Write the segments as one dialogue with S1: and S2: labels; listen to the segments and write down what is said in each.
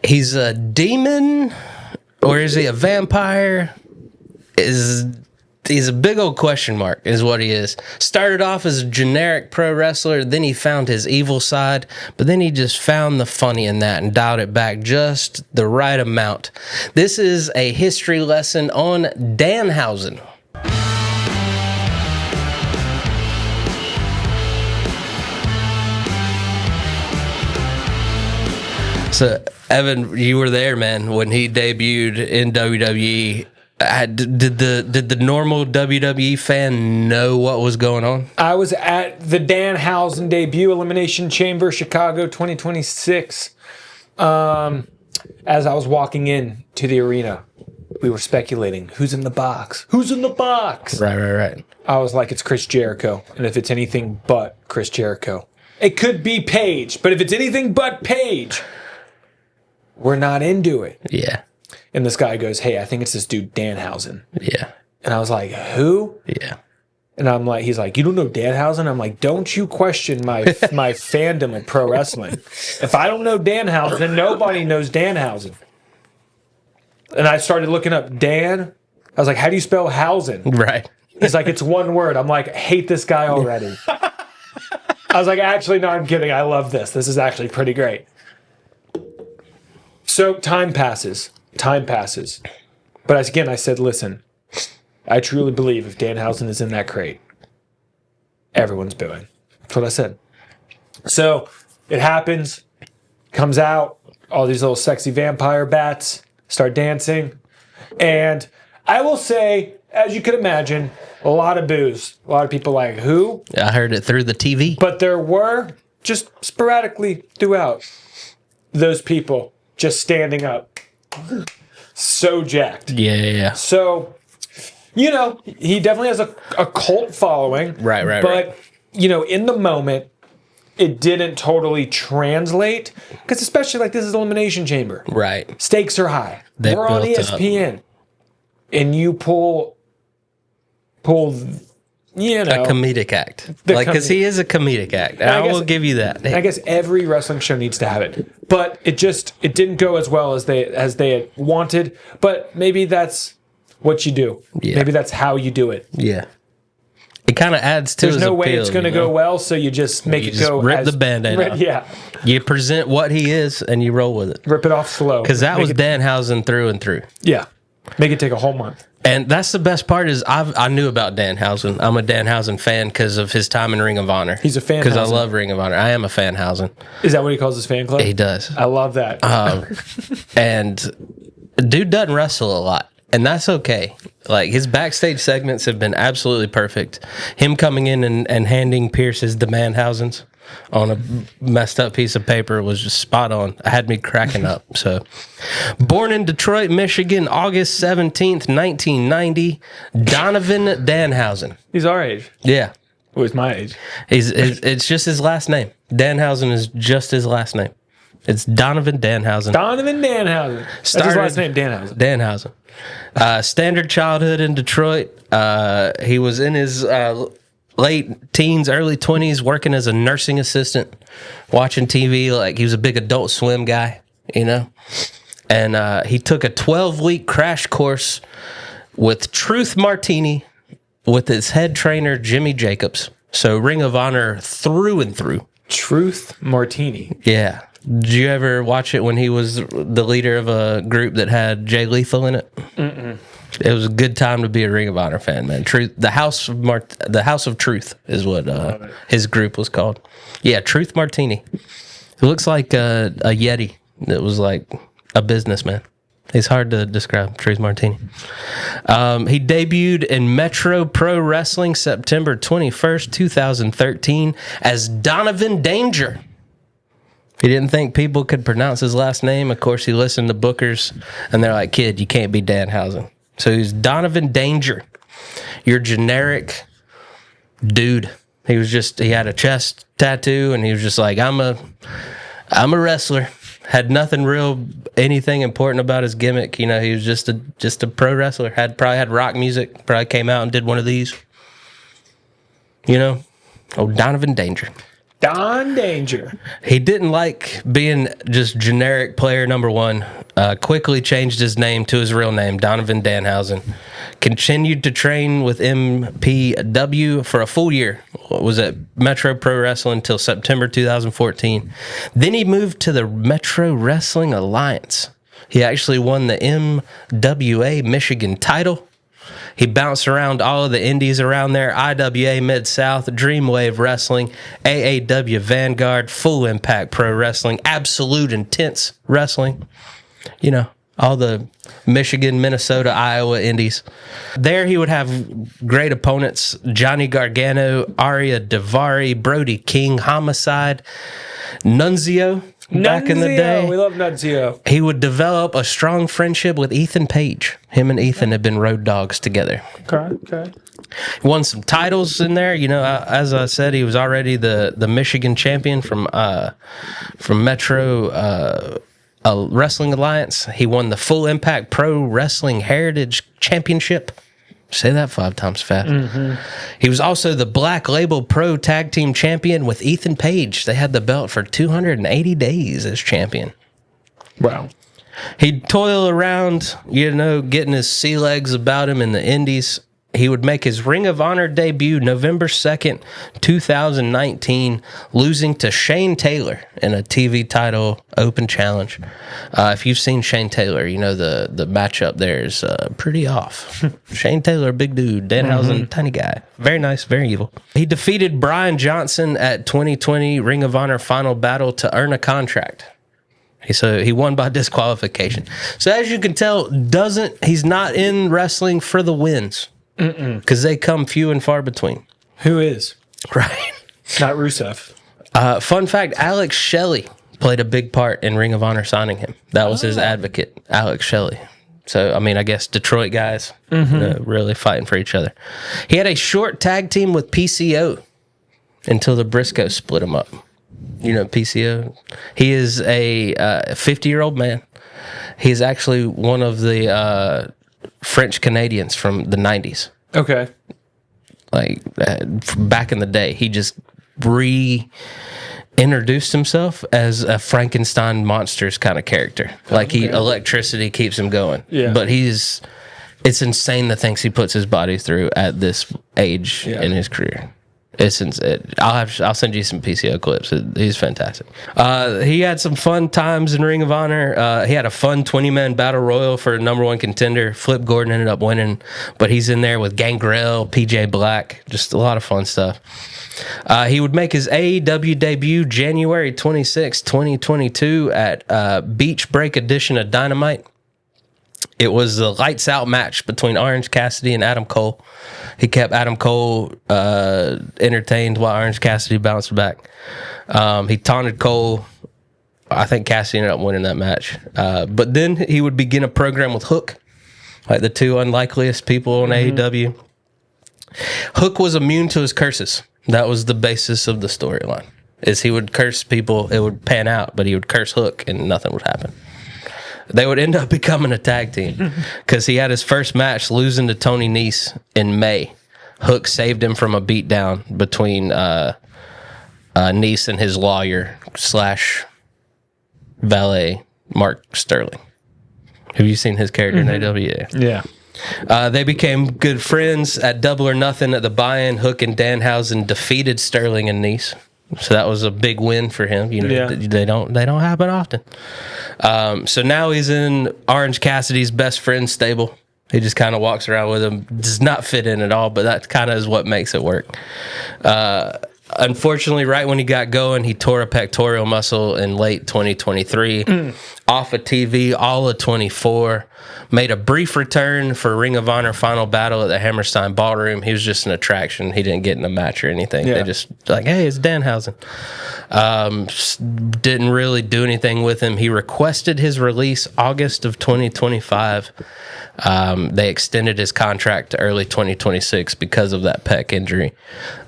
S1: He's a demon, or is he a vampire? He's a big old question mark, is what he is. Started off as a generic pro wrestler, then he found his evil side, but then he just found the funny in that and dialed it back just the right amount. This is a history lesson on Danhausen. So, Evan, you were there, man, when he debuted in WWE. Did the normal WWE fan know what was going on?
S2: I was at the Danhausen debut, Elimination Chamber, Chicago 2026. As I was walking in to the arena, we were speculating, who's in the box? Who's in the box?
S1: Right.
S2: I was like, it's Chris Jericho. And if it's anything but Chris Jericho, it could be Paige. But if it's anything but Paige, we're not into it.
S1: Yeah.
S2: And this guy goes, hey, I think it's this dude Danhausen.
S1: Yeah.
S2: And I was like, who?
S1: Yeah.
S2: And I'm like, he's like, you don't know Danhausen? I'm like, don't you question my fandom of pro wrestling. If I don't know Danhausen, nobody knows Danhausen. And I started looking up Dan. I was like, how do you spell Hausen?
S1: Right.
S2: He's like, it's one word. I'm like, I hate this guy already. I was like, actually, no, I'm kidding. I love this. This is actually pretty great. So time passes. But again, I said, listen, I truly believe if Danhausen is in that crate, everyone's booing. That's what I said. So it happens, comes out, all these little sexy vampire bats start dancing. And I will say, as you can imagine, a lot of boos. A lot of people like, who?
S1: I heard it through the TV.
S2: But there were, just sporadically throughout, those people just standing up. So jacked.
S1: Yeah.
S2: So, you know, he definitely has a cult following.
S1: Right.
S2: But, you know, in the moment, it didn't totally translate. Because especially like this is Elimination Chamber.
S1: Right.
S2: Stakes are high. We're on ESPN. And you pull, you know.
S1: A comedic act. Because he is a comedic act. I will give you that.
S2: I guess every wrestling show needs to have it. But it didn't go as well as they had wanted. But maybe that's what you do.
S1: Yeah.
S2: Maybe that's how you do it.
S1: Yeah. It kind of adds to his appeal.
S2: There's no way it's going to go well, so you just make it go.
S1: Rip the Band-Aid off.
S2: Yeah.
S1: You present what he is, and you roll with it.
S2: Rip it off slow.
S1: Because that was Danhausen through and through.
S2: Yeah. Make it take a whole month.
S1: And that's the best part is I knew about Danhausen. I'm a Danhausen fan because of his time in Ring of Honor.
S2: He's a fan.
S1: Because I love Ring of Honor. I am a Fanhausen.
S2: Is that what he calls his fan club?
S1: He does.
S2: I love that.
S1: And dude doesn't wrestle a lot. And that's okay. Like, his backstage segments have been absolutely perfect. Him coming in and handing Pierce his Demandhausens on a messed up piece of paper was just spot on. It had me cracking up. So, born in Detroit, Michigan, August 17th, 1990, Donovan Danhausen.
S2: He's our age.
S1: Yeah.
S2: Well, he's my age.
S1: It's just his last name. Danhausen is just his last name. It's Donovan Danhausen.
S2: Donovan Danhausen. That's his last name, Danhausen.
S1: Danhausen. Standard childhood in Detroit. He was in his late teens, early 20s, working as a nursing assistant, watching TV. Like, he was a big Adult Swim guy, you know? And he took a 12-week crash course with Truth Martini with his head trainer, Jimmy Jacobs. So Ring of Honor through and through.
S2: Truth Martini.
S1: Yeah. Did you ever watch it when he was the leader of a group that had Jay Lethal in it? Mm-mm. It was a good time to be a Ring of Honor fan, man. Truth, the House of Truth is what his group was called. Yeah, Truth Martini. It looks like a Yeti that was like a businessman. He's hard to describe, Truth Martini. He debuted in Metro Pro Wrestling September 21st, 2013 as Donovan Danger. He didn't think people could pronounce his last name. Of course, he listened to bookers, and they're like, kid, you can't be Danhausen. So he's Donovan Danger, your generic dude. He had a chest tattoo, and he was just like, I'm a wrestler. Had nothing real, anything important about his gimmick. You know, he was just a pro wrestler. Probably had rock music. Probably came out and did one of these. You know, Donovan Danger.
S2: Don Danger.
S1: He didn't like being just generic player number one. Quickly changed his name to his real name, Donovan Danhausen. Continued to train with MPW for a full year. Was at Metro Pro Wrestling until September 2014. Then he moved to the Metro Wrestling Alliance. He actually won the MWA Michigan title. He bounced around all of the indies around there, IWA Mid-South, Dreamwave Wrestling, AAW Vanguard, Full Impact Pro Wrestling, Absolute Intense Wrestling, you know, all the Michigan, Minnesota, Iowa indies. There he would have great opponents, Johnny Gargano, Aria Daivari, Brody King, Homicide, Nunzio. Back in the day,
S2: we love Nunzio.
S1: He would develop a strong friendship with Ethan Page. Him and Ethan had been road dogs together.
S2: Okay.
S1: Won some titles in there. You know, as I said, he was already the Michigan champion from Metro Wrestling Alliance. He won the Full Impact Pro Wrestling Heritage Championship. Say that 5 times fast. Mm-hmm. He was also the Black Label Pro Tag Team Champion with Ethan Page. They had the belt for 280 days as champion.
S2: Wow.
S1: He'd toil around, you know, getting his sea legs about him in the indies. He would make his Ring of Honor debut November 2nd, 2019, losing to Shane Taylor in a TV title open challenge. If you've seen Shane Taylor, you know the matchup there is pretty off. Shane Taylor, big dude. Danhausen, tiny guy. Very nice, very evil. He defeated Brian Johnson at 2020 Ring of Honor Final Battle to earn a contract. So he won by disqualification. So as you can tell, he's not in wrestling for the wins. Because they come few and far between.
S2: Who is?
S1: Right.
S2: Not Rusev.
S1: Fun fact, Alex Shelley played a big part in Ring of Honor signing him. That was his advocate, Alex Shelley. So, I mean, I guess Detroit guys really fighting for each other. He had a short tag team with PCO until the Briscoes split him up. You know PCO? He is a 50-year-old man. He's actually one of the... French Canadians from the 90s.
S2: Okay.
S1: Like back in the day, he just reintroduced himself as a Frankenstein monsters kind of character. Like electricity keeps him going. Yeah. But it's insane the things he puts his body through at this age in his career. I'll send you some PCO clips. He's fantastic. He had some fun times in Ring of Honor. He had a fun 20-man battle royal for number one contender. Flip Gordon ended up winning, but he's in there with Gangrel, PJ Black. Just a lot of fun stuff. He would make his AEW debut January 26, 2022 at Beach Break edition of Dynamite. It was the lights out match between Orange Cassidy and Adam Cole. He kept Adam Cole entertained while Orange Cassidy bounced back. He taunted Cole. I think Cassidy ended up winning that match. But then he would begin a program with Hook, like the two unlikeliest people on AEW. Hook was immune to his curses. That was the basis of the storyline. Is he would curse people, it would pan out, but he would curse Hook and nothing would happen. They would end up becoming a tag team because he had his first match losing to Tony Nese in May. Hook saved him from a beatdown between Nese and his lawyer / valet, Mark Sterling. Have you seen his character in AEW?
S2: Yeah.
S1: They became good friends at Double or Nothing at the buy-in. Hook and Danhausen defeated Sterling and Nese. So that was a big win for him. You know, they don't happen often. So now he's in Orange Cassidy's best friend stable. He just kind of walks around with him. Does not fit in at all, but that kind of is what makes it work. Unfortunately, right when he got going, he tore a pectoral muscle in late 2023. Off of TV, all of 24. Made a brief return for Ring of Honor Final Battle at the Hammerstein Ballroom. He was just an attraction. He didn't get in a match or anything. They just like, hey, it's Danhausen. Didn't really do anything with him. He requested his release August of 2025. They extended his contract to early 2026 because of that pec injury.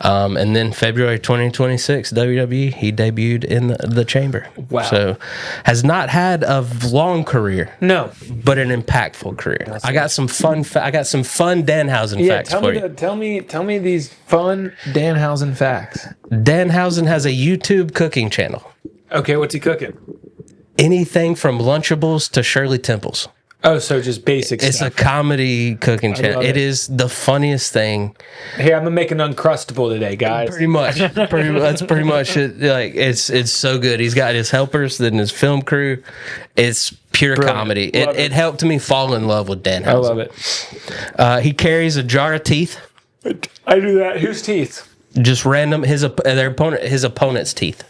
S1: And then February 2026, WWE, he debuted in the Chamber.
S2: Wow.
S1: So has not had of long career.
S2: No.
S1: But an impactful career. I got some fun. I got some fun Danhausen facts for you.
S2: Tell me these fun Danhausen facts.
S1: Danhausen has a YouTube cooking channel.
S2: Okay, what's he cooking?
S1: Anything from Lunchables to Shirley Temples.
S2: Oh, so just basic
S1: It's
S2: stuff.
S1: a comedy cooking channel. It is the funniest thing.
S2: Here, I'm gonna make an Uncrustable today, guys.
S1: Pretty much. That's pretty much it. Like it's so good. He's got his helpers, then his film crew. It's pure comedy. It helped me fall in love with Danhausen.
S2: I love it.
S1: He carries a jar of teeth.
S2: I do that. Whose teeth?
S1: Just random his opponent's teeth.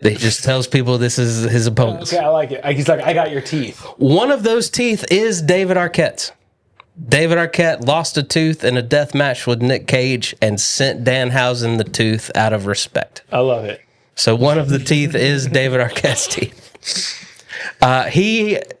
S1: He just tells people this is his opponent's.
S2: Okay, I like it. He's like, I got your teeth.
S1: One of those teeth is David Arquette's. David Arquette lost a tooth in a death match with Nick Cage and sent Danhausen the tooth out of respect.
S2: I love it.
S1: So one of the teeth is David Arquette's teeth.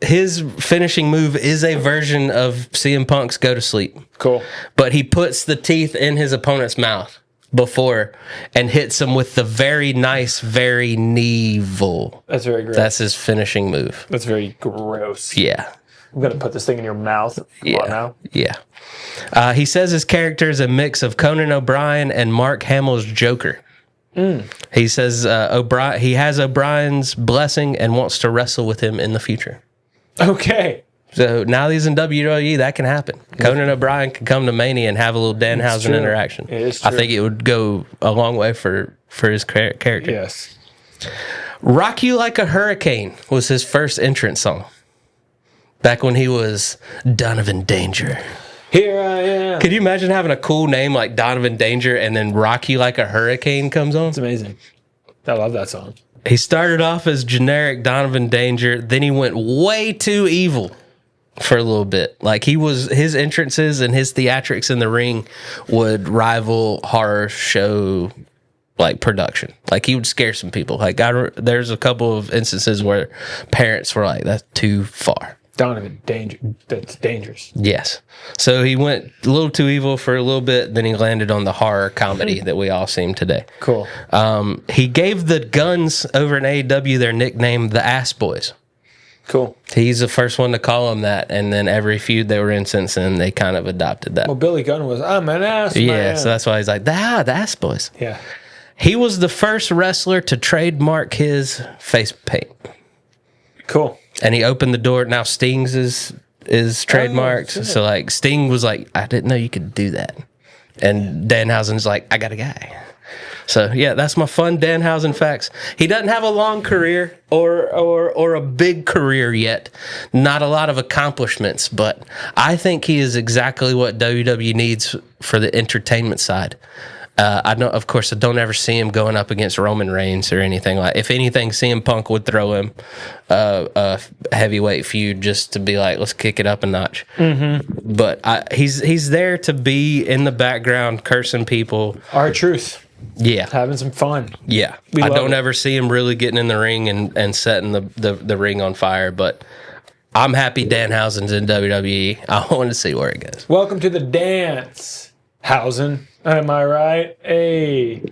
S1: His finishing move is a version of CM Punk's Go to Sleep.
S2: Cool.
S1: But he puts the teeth in his opponent's mouth before and hits him with the very nice, very Neville.
S2: That's very gross.
S1: That's his finishing move.
S2: That's very gross.
S1: Yeah.
S2: I'm gonna put this thing in your mouth. Come on now.
S1: Yeah. He says his character is a mix of Conan O'Brien and Mark Hamill's Joker. He says he has O'Brien's blessing and wants to wrestle with him in the future.
S2: Okay.
S1: So now he's in WWE, that can happen. Conan O'Brien can come to Mania and have a little Danhausen interaction.
S2: It is true.
S1: I think it would go a long way for his character.
S2: Yes.
S1: Rock You Like a Hurricane was his first entrance song. Back when he was Donovan Danger.
S2: Here I am.
S1: Could you imagine having a cool name like Donovan Danger and then Rock You Like a Hurricane comes on?
S2: It's amazing. I love that song.
S1: He started off as generic Donovan Danger, then he went way too evil for a little bit. Like his entrances and his theatrics in the ring would rival horror show like production. Like he would scare some people. Like there's a couple of instances where parents were like, "That's too far."
S2: Donovan Danger. That's dangerous.
S1: Yes. So he went a little too evil for a little bit, then he landed on the horror comedy that we all seen today.
S2: Cool.
S1: He gave the Guns over in AEW their nickname, the Ass Boys.
S2: Cool.
S1: He's the first one to call them that, and then every feud they were in since then, they kind of adopted that.
S2: Well, Billy Gunn was, I'm an ass man.
S1: Yeah, so that's why he's like, the Ass Boys.
S2: Yeah.
S1: He was the first wrestler to trademark his face paint.
S2: Cool.
S1: And he opened the door. Now Sting's is trademarked. So like Sting was like, I didn't know you could do that. And Danhausen's like, I got a guy. So yeah, that's my fun Danhausen facts. He doesn't have a long career or a big career yet. Not a lot of accomplishments, but I think he is exactly what WWE needs for the entertainment side. I don't ever see him going up against Roman Reigns or anything like. If anything, CM Punk would throw him a heavyweight feud just to be like, let's kick it up a notch. Mm-hmm. But he's there to be in the background cursing people.
S2: R-Truth.
S1: Yeah,
S2: Having some fun.
S1: yeah. I don't ever see him really getting in the ring and setting the ring on fire. But I'm happy Danhausen's in WWE. I want to see where it goes.
S2: Welcome to the dance, Hausen. Am I right? Hey.